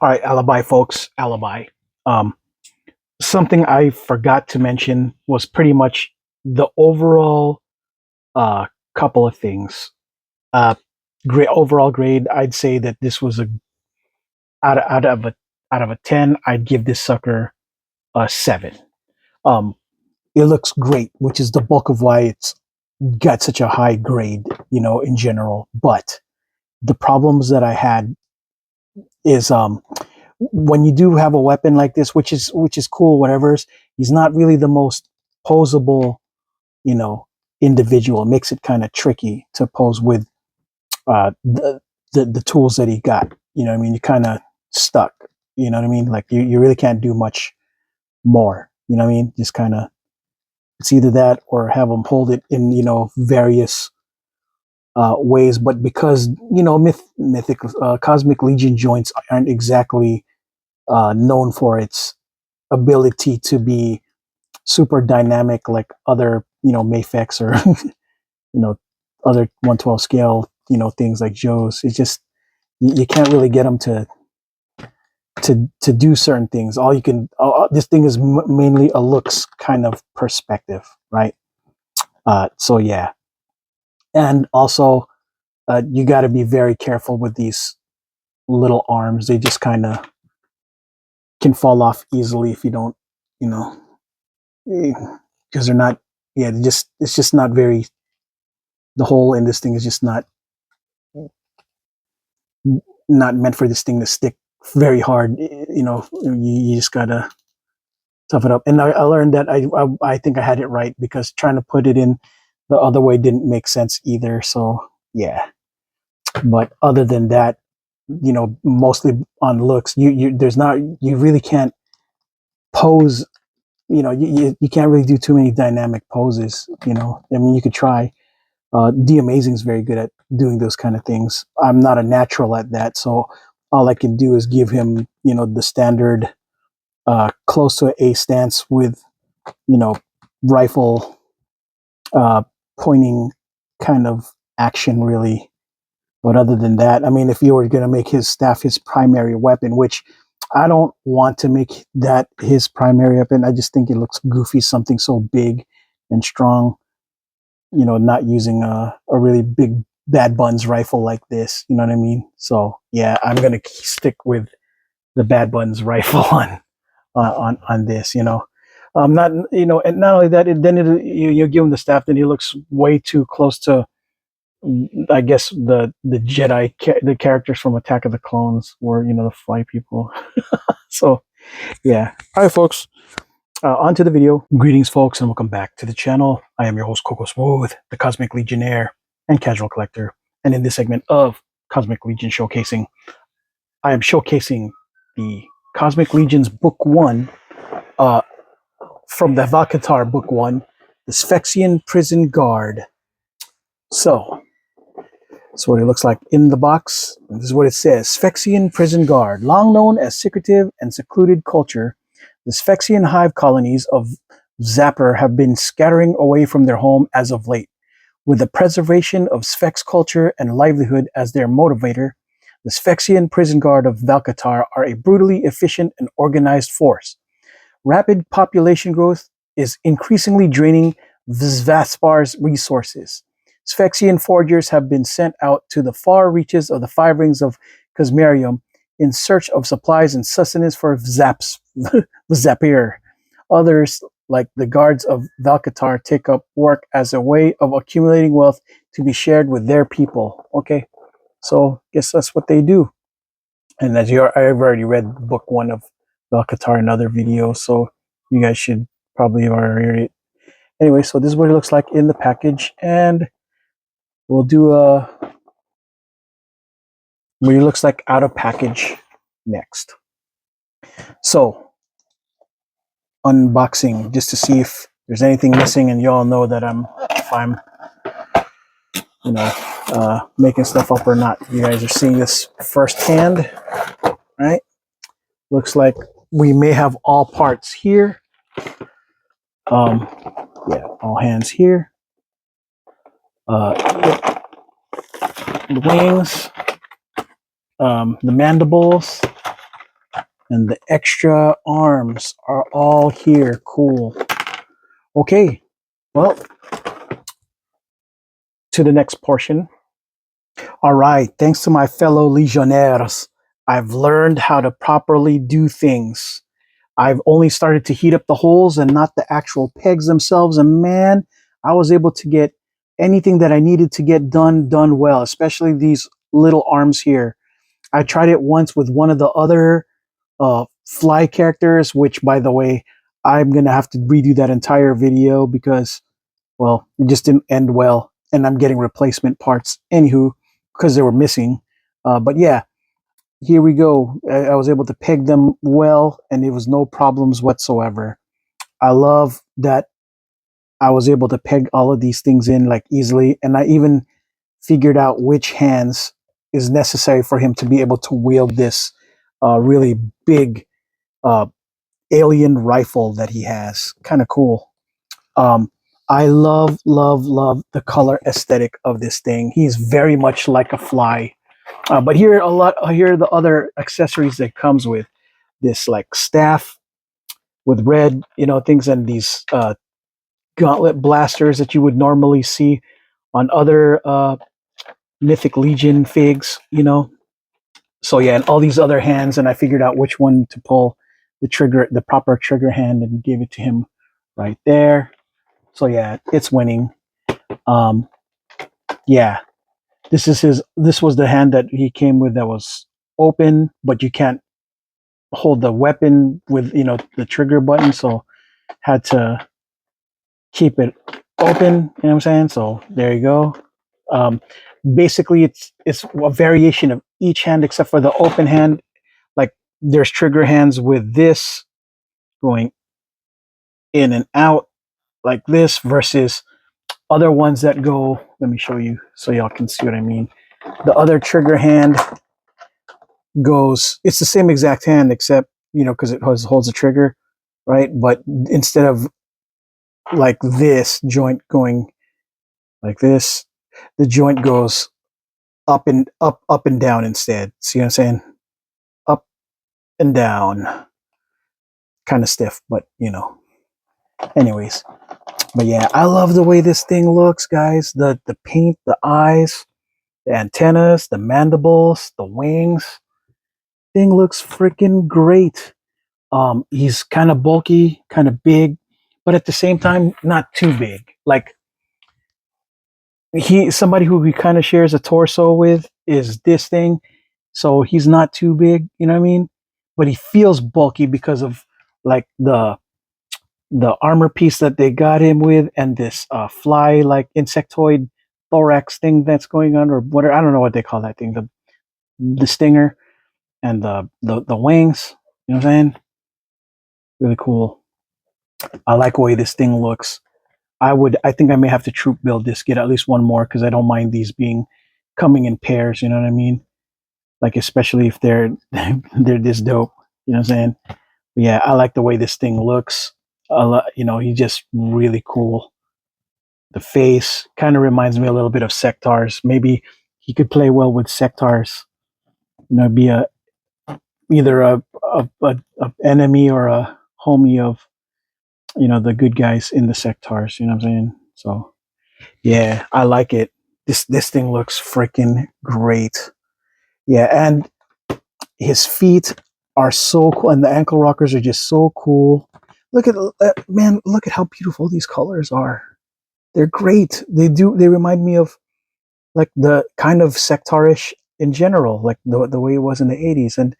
All right, alibi, folks, alibi. Um, Something I forgot to mention was pretty much the overall uh, couple of things. Uh, Great overall grade. I'd say that this was a out of a 10. I'd give this sucker a 7. Um, it looks great, which is the bulk of why it's got such a high grade, in general. But the problems that I had is when you do have a weapon like this, which is cool, whatever. He's not really the most posable, you know, individual. It makes it kind of tricky to pose with uh, the, the tools that he got. You know what I mean? You're kind of stuck. You know what I mean? Like you really can't do much more. You know what I mean? Just kind of it's either that or have him hold it in various ways. But because mythic cosmic legion joints aren't exactly known for its ability to be super dynamic like other Mayfex or you know other 112 scale things like Joe's. It's just you can't really get them to do certain things. All you can this thing is mainly a looks kind of perspective, right? So yeah, and also you got to be very careful with these little arms. They just kind of can fall off easily if you don't, you know, because they're not. Yeah, it's just not very. The hole in this thing is just not meant for this thing to stick very hard. You just gotta tough it up. And I learned that I think I had it right because trying to put it in the other way didn't make sense either. So yeah, but other than that, mostly on looks, there's not you really can't pose. You can't really do too many dynamic poses. I mean, you could try. The Amazing is very good at doing those kind of things. I'm not a natural at that, so all I can do is give him, the standard close to an A stance with, you know, rifle uh, pointing kind of action, really. But other than that, I mean, if you were going to make his staff his primary weapon, which I don't want to make that his primary weapon, I just think it looks goofy, something so big and strong. Not using a really big Bad Buns rifle like this. You know what I mean? So yeah, I'm gonna stick with the Bad Buns rifle on this. Not and not only that, you give him the staff, then he looks way too close to, I guess the Jedi, the characters from Attack of the Clones, were the fly people. So yeah, all right, folks. On to the video. Greetings, folks, and welcome back to the channel. I am your host, Coco Smooth, the Cosmic Legionnaire and Casual Collector. And in this segment of Cosmic Legion Showcasing, I am showcasing the Cosmic Legion's Book 1 from the Hvalkatar Book 1, the Sphexxian Prison Guard. So, that's what it looks like in the box. And this is what it says. Sphexxian Prison Guard. Long known as secretive and secluded culture, the Sphexxian hive colonies of Zapper have been scattering away from their home as of late. With the preservation of Sphex culture and livelihood as their motivator, the Sphexxian Prison Guard of Hvalkatar are a brutally efficient and organized force. Rapid population growth is increasingly draining Zvaspar's resources. Sphexxian foragers have been sent out to the far reaches of the 5 rings of Cosmerium in search of supplies and sustenance for Zapir. Others, like the guards of Hvalkatar, take up work as a way of accumulating wealth to be shared with their people. Okay, so guess that's what they do. And I've already read book 1 of Hvalkatar in other videos, so you guys should probably already read it. Anyway, so this is what it looks like in the package, and we'll do what it looks like out of package next. So, unboxing, just to see if there's anything missing, and y'all know that if I'm making stuff up or not. You guys are seeing this firsthand, right? Looks like we may have all parts here. Yeah, all hands here. The wings, the mandibles, And the extra arms are all here. Cool. Okay, well, to the next portion. All right, thanks to my fellow legionnaires, I've learned how to properly do things. I've only started to heat up the holes and not the actual pegs themselves. And man, I was able to get anything that I needed to get done well, especially these little arms here. I tried it once with one of the other fly characters, which, by the way, I'm going to have to redo that entire video because, well, it just didn't end well. And I'm getting replacement parts, anywho, because they were missing. But yeah, here we go. I was able to peg them well, and it was no problems whatsoever. I love that I was able to peg all of these things in like easily, and I even figured out which hands is necessary for him to be able to wield this really big uh, alien rifle that he has. Kind of cool. Um, I love the color aesthetic of this thing. He's very much like a fly. But here are the other accessories that comes with this, like staff with red, things, and these gauntlet blasters that you would normally see on other Mythic Legion figs. So yeah, and all these other hands, and I figured out which one to pull the proper trigger hand, and give it to him right there. So yeah, it's winning. Um, yeah, this was the hand that he came with that was open, but you can't hold the weapon with the trigger button, so had to keep it open. You know what I'm saying? So there you go. Um, Basically, it's a variation of each hand except for the open hand. Like there's trigger hands with this going in and out like this versus other ones that go. Let me show you so y'all can see what I mean. The other trigger hand goes. It's the same exact hand except because it holds a trigger, right? But instead of like this joint going like this, the joint goes up and down instead. See what I'm saying? Up and down. Kind of stiff, but anyways. But yeah, I love the way this thing looks, guys. The paint, the eyes, the antennas, the mandibles, the wings. Thing looks freaking great. He's kind of bulky, kind of big, but at the same time not too big. Like somebody who he kind of shares a torso with is this thing. So he's not too big, you know what I mean? But he feels bulky because of like the armor piece that they got him with, and this fly like insectoid thorax thing that's going on, or whatever. I don't know what they call that thing. The stinger and the wings. You know what I'm saying? Really cool. I like the way this thing looks. I think I may have to troop build this, get at least one more, because I don't mind these being coming in pairs, you know what I mean? Like especially if they're they're this dope. You know what I'm saying? But yeah, I like the way this thing looks. He's just really cool. The face kind of reminds me a little bit of Sectars. Maybe he could play well with Sectars. Be either a enemy or a homie of the good guys in the Sectars. You know what I'm saying? So yeah, I like it. This thing looks freaking great. Yeah, and his feet are so cool, and the ankle rockers are just so cool. Look at man, look at how beautiful these colors are. They're great. They remind me of like the kind of sectarish in general, like the way it was in the 80s. And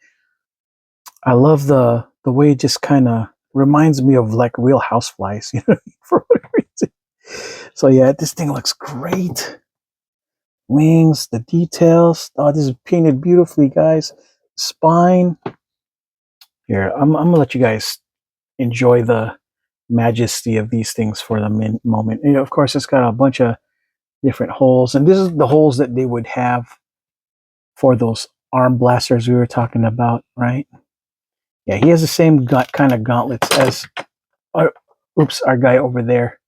I love the way it just kind of reminds me of like real houseflies, for whatever reason. So yeah, this thing looks great. Wings, the details. Oh, this is painted beautifully, guys. Spine. Here, I'm gonna let you guys enjoy the majesty of these things for the moment. Of course, it's got a bunch of different holes, and this is the holes that they would have for those arm blasters we were talking about, right? Yeah, he has the same kind of gauntlets as our guy over there.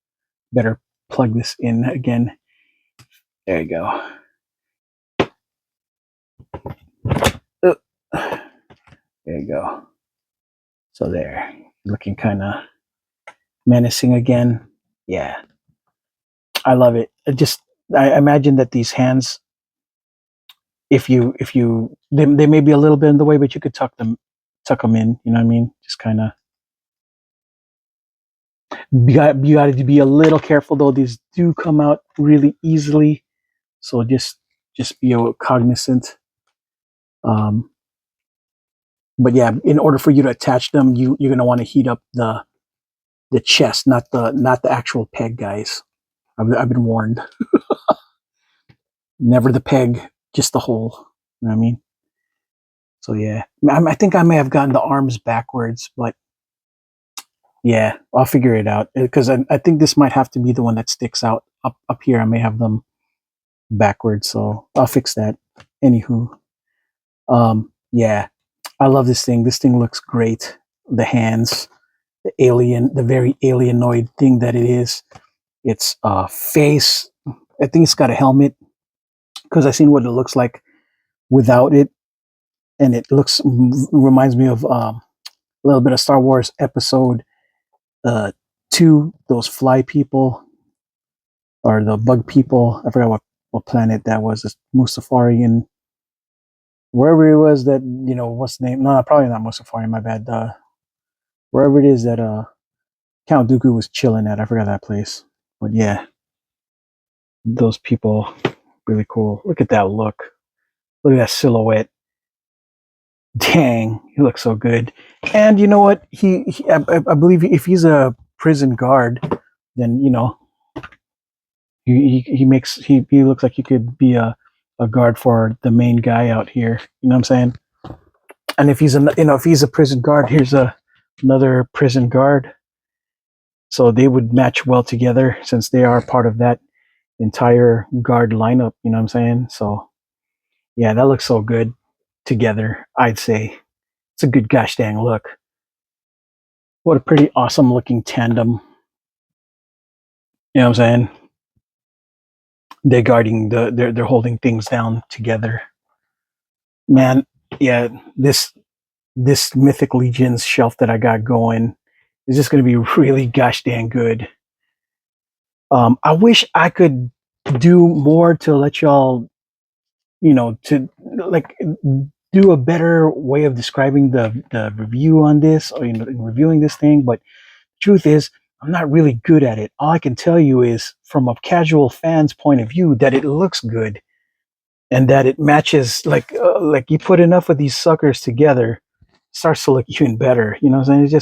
Better plug this in again. There you go. There you go. So there, looking kind of menacing again. Yeah, I love it. I imagine that these hands, if you they may be a little bit in the way, but you could tuck them in. You know what I mean? Just kind of. You got to be a little careful though. These do come out really easily, so just be cognizant. Um, but yeah, in order for you to attach them, you're gonna want to heat up the chest, not the actual peg, guys. I've been warned. Never the peg, just the hole. You know what I mean? So yeah, I think I may have gotten the arms backwards, but yeah, I'll figure it out because I think this might have to be the one that sticks out up here. I may have them backwards, so I'll fix that. Anywho, yeah, I love this thing. This thing looks great. The hands, the very alienoid thing that it is. Its face. I think it's got a helmet because I seen what it looks like without it, and it reminds me of a little bit of Star Wars Episode 2. Those fly people or the bug people. I forgot what planet that was. This Mustafarian, wherever it was that what's the name? No, probably not Mustafarian. My bad. Wherever it is that Count Dooku was chilling at. I forgot that place. But yeah, those people, really cool. Look at that look. Look at that silhouette. Dang, he looks so good. And you know what? I believe if he's a prison guard, then he looks like he could be a guard for the main guy out here. You know what I'm saying? And if he's a prison guard, here's another prison guard. So they would match well together since they are part of that entire guard lineup. You know what I'm saying? So yeah, that looks so good together. I'd say it's a good gosh dang look. What a pretty awesome looking tandem. You know what I'm saying? They're guarding they're holding things down together. Man, yeah, this Mythic Legions shelf that I got going is just gonna be really gosh dang good. I wish I could do more to let y'all, to like do a better way of describing the review on this, or in reviewing this thing, but truth is I'm not really good at it. All I can tell you is from a casual fan's point of view that it looks good and that it matches, like you put enough of these suckers together, it starts to look even better. You know what I'm saying?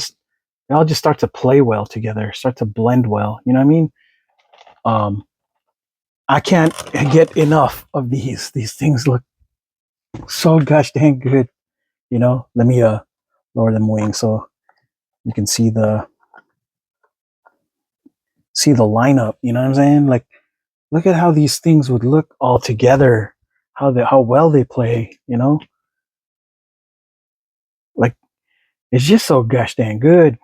It all just start to play well together, start to blend well. You know what I mean? Um, I can't get enough of these. These things look so gosh dang good. Let me lower them wings so you can see the lineup. You know what I'm saying? Like, look at how these things would look all together. How well they play. Like, it's just so gosh dang good.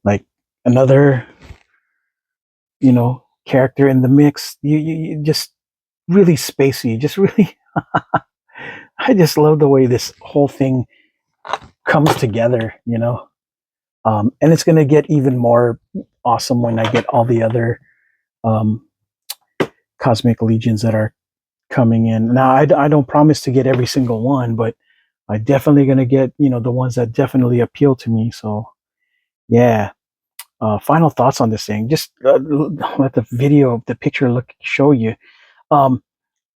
Like another character in the mix. You just really spacey. Just really. I just love the way this whole thing comes together. And it's going to get even more awesome when I get all the other um, Cosmic Legions that are coming in. Now, I don't promise to get every single one, but I definitely going to get, the ones that definitely appeal to me. So, yeah. Final thoughts on this thing. Just let the picture show you. Um,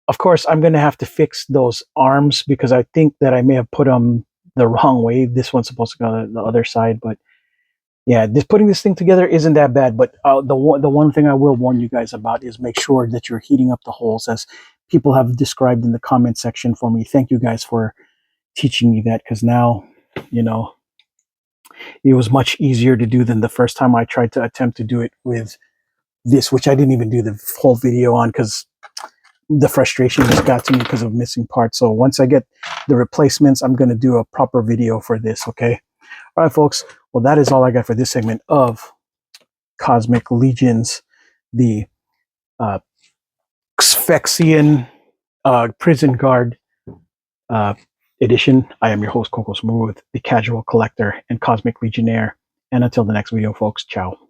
of course, I'm going to have to fix those arms because I think that I may have put them the wrong way. This one's supposed to go on the other side, but yeah, putting this thing together isn't that bad. But the one thing I will warn you guys about is make sure that you're heating up the holes, as people have described in the comment section for me. Thank you guys for teaching me that, because now, you know, it was much easier to do than the first time I tried to attempt to do it with this, which I didn't even do the whole video on because the frustration just got to me because of missing parts. So once I get the replacements, I'm going to do a proper video for this. Okay. All right, folks. Well, that is all I got for this segment of Cosmic Legions, the Sphexxian prison guard edition. I am your host, Coco Smooth, the casual collector and cosmic legionnaire. And until the next video, folks, ciao.